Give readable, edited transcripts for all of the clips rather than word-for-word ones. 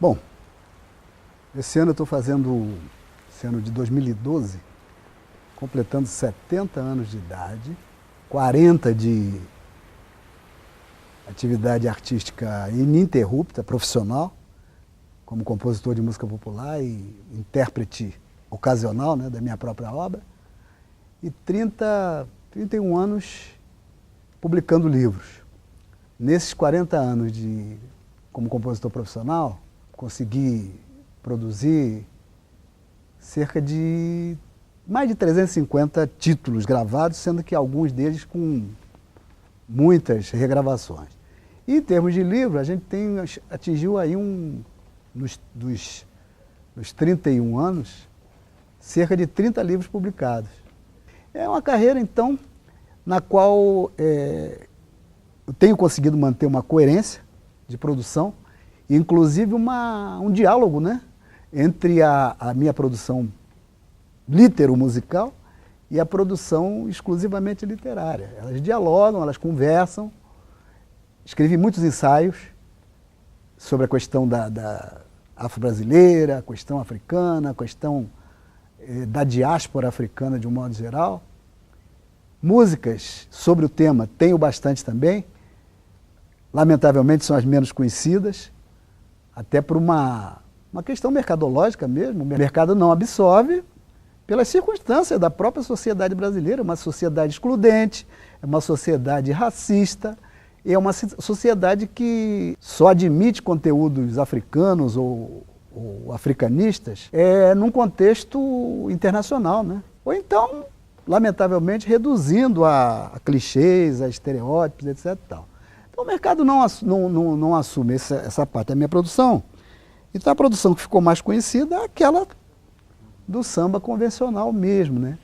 Bom, esse ano eu estou fazendo, esse ano de 2012, completando 70 anos de idade, 40 de atividade artística ininterrupta, profissional, como compositor de música popular e intérprete ocasional, né, da minha própria obra, e 31 anos publicando livros. Nesses 40 anos como compositor profissional, consegui produzir cerca de mais de 350 títulos gravados, sendo que alguns deles com muitas regravações. E em termos de livro, a gente atingiu aí nos 31 anos, cerca de 30 livros publicados. É uma carreira, então, na qual eu tenho conseguido manter uma coerência de produção, inclusive um diálogo, né, entre a minha produção litero-musical e a produção exclusivamente literária. Elas dialogam, elas conversam. Escrevi muitos ensaios sobre a questão da afro-brasileira, a questão africana, a questão da diáspora africana de um modo geral. Músicas sobre o tema tenho bastante também. Lamentavelmente são as menos conhecidas, até por uma questão mercadológica mesmo. O mercado não absorve pelas circunstâncias da própria sociedade brasileira, uma sociedade excludente, é uma sociedade racista, é uma sociedade que só admite conteúdos africanos ou africanistas num contexto internacional, né? Ou então, lamentavelmente, reduzindo a clichês, a estereótipos, etc. Tal. Então o mercado não assume essa parte da minha produção. Então a produção que ficou mais conhecida é aquela do samba convencional mesmo, né?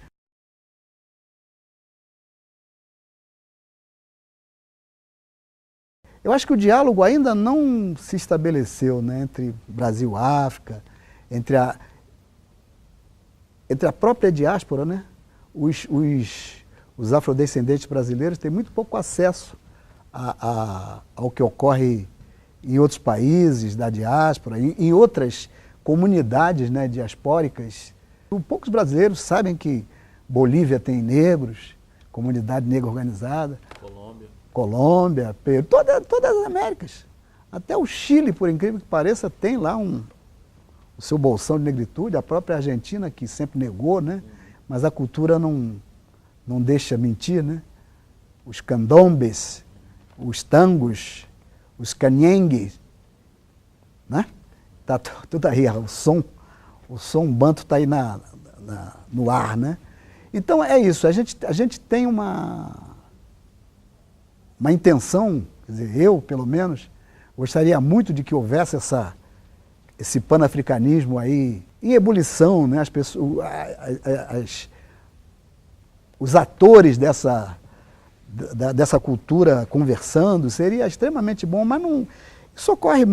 Eu acho que o diálogo ainda não se estabeleceu, né, entre Brasil e África, entre a própria diáspora, né? Os afrodescendentes brasileiros têm muito pouco acesso ao que ocorre em outros países da diáspora, em outras comunidades, né, diaspóricas. Poucos brasileiros sabem que Bolívia tem negros, comunidade negra organizada. Colômbia, Peru, todas as Américas. Até o Chile, por incrível que pareça, tem lá o seu bolsão de negritude, a própria Argentina, que sempre negou, né? Mas a cultura não deixa mentir, né? Os candombes, os tangos, os canhengues, né? Tá tudo aí, o som banto está aí no ar, né? Então é isso, a gente tem uma intenção, quer dizer, eu pelo menos, gostaria muito de que houvesse esse panafricanismo aí em ebulição, né? As pessoas, os atores dessa cultura conversando, seria extremamente bom, mas isso ocorre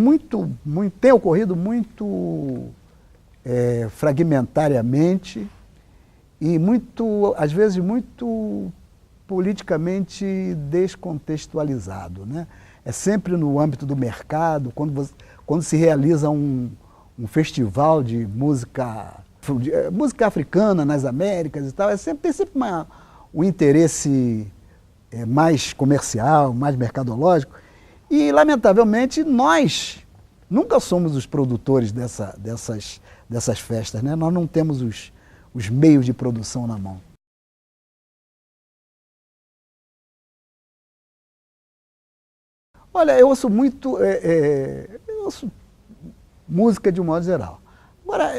tem ocorrido muito fragmentariamente e às vezes muito politicamente descontextualizado, né? É sempre no âmbito do mercado, quando se realiza um festival de música africana nas Américas e tal, tem sempre um interesse mais comercial, mais mercadológico, e lamentavelmente nós nunca somos os produtores dessas festas, né? Nós não temos os meios de produção na mão. Olha, eu ouço muito, eu ouço música de um modo geral. Agora,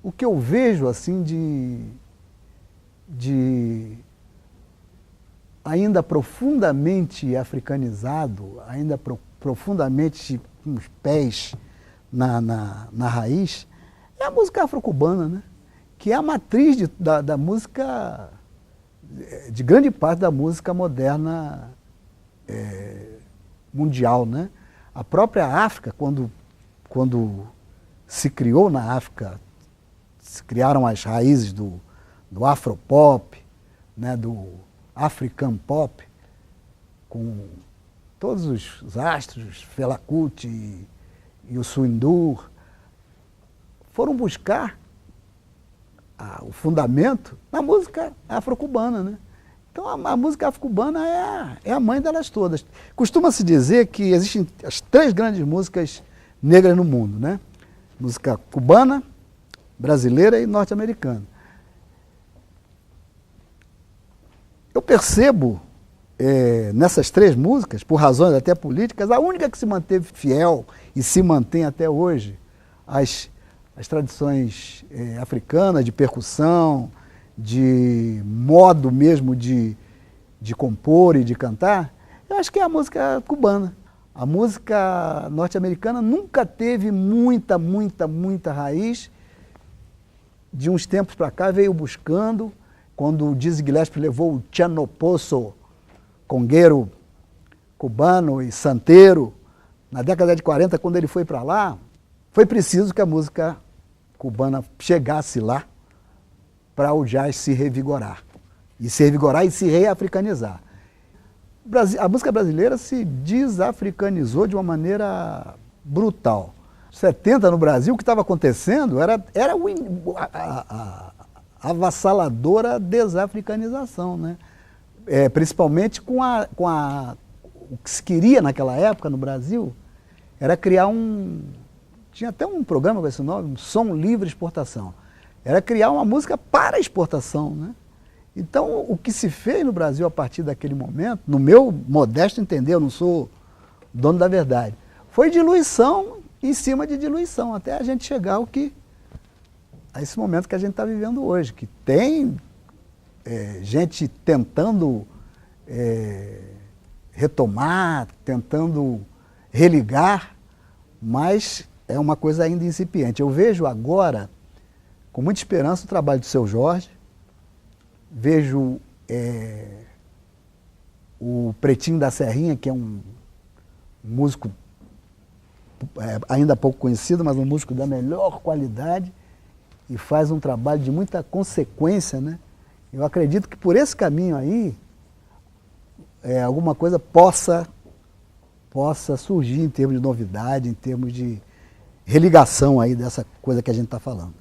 o que eu vejo assim de ainda profundamente africanizado, ainda profundamente com os pés na raiz, é a música afro-cubana, né? Que é a matriz da música, de grande parte da música moderna mundial, né? A própria África, quando se criou na África, se criaram as raízes do afropop, né? Do African pop, com todos os astros, Fela Kuti e o Swindur foram buscar o fundamento na música afro-cubana, né? Então a música afro-cubana é a mãe delas todas. Costuma-se dizer que existem as 3 grandes músicas negras no mundo, né? Música cubana, brasileira e norte-americana. Eu percebo nessas 3 músicas, por razões até políticas, a única que se manteve fiel e se mantém até hoje às tradições africanas de percussão, de modo mesmo de compor e de cantar, eu acho que é a música cubana. A música norte-americana nunca teve muita raiz. De uns tempos para cá veio buscando, quando o Dizzy Gillespie levou o Chano Pozo, congueiro cubano e santeiro, na década de 40, quando ele foi para lá, foi preciso que a música cubana chegasse lá para o jazz se revigorar e se reafricanizar. A música brasileira se desafricanizou de uma maneira brutal. 70 no Brasil, o que estava acontecendo era a avassaladora desafricanização, né? Principalmente o que se queria naquela época no Brasil era criar tinha até um programa com esse nome, Som Livre Exportação. Era criar uma música para exportação, né? Então, o que se fez no Brasil a partir daquele momento, no meu modesto entender, eu não sou dono da verdade, foi diluição em cima de diluição, até a gente chegar a esse momento que a gente está vivendo hoje, que tem gente tentando retomar, tentando religar, mas é uma coisa ainda incipiente. Eu vejo agora, com muita esperança, o trabalho do Seu Jorge, vejo o Pretinho da Serrinha, que é um músico ainda pouco conhecido, mas um músico da melhor qualidade e faz um trabalho de muita consequência, né? Eu acredito que por esse caminho aí, alguma coisa possa surgir em termos de novidade, em termos de religação aí dessa coisa que a gente está falando.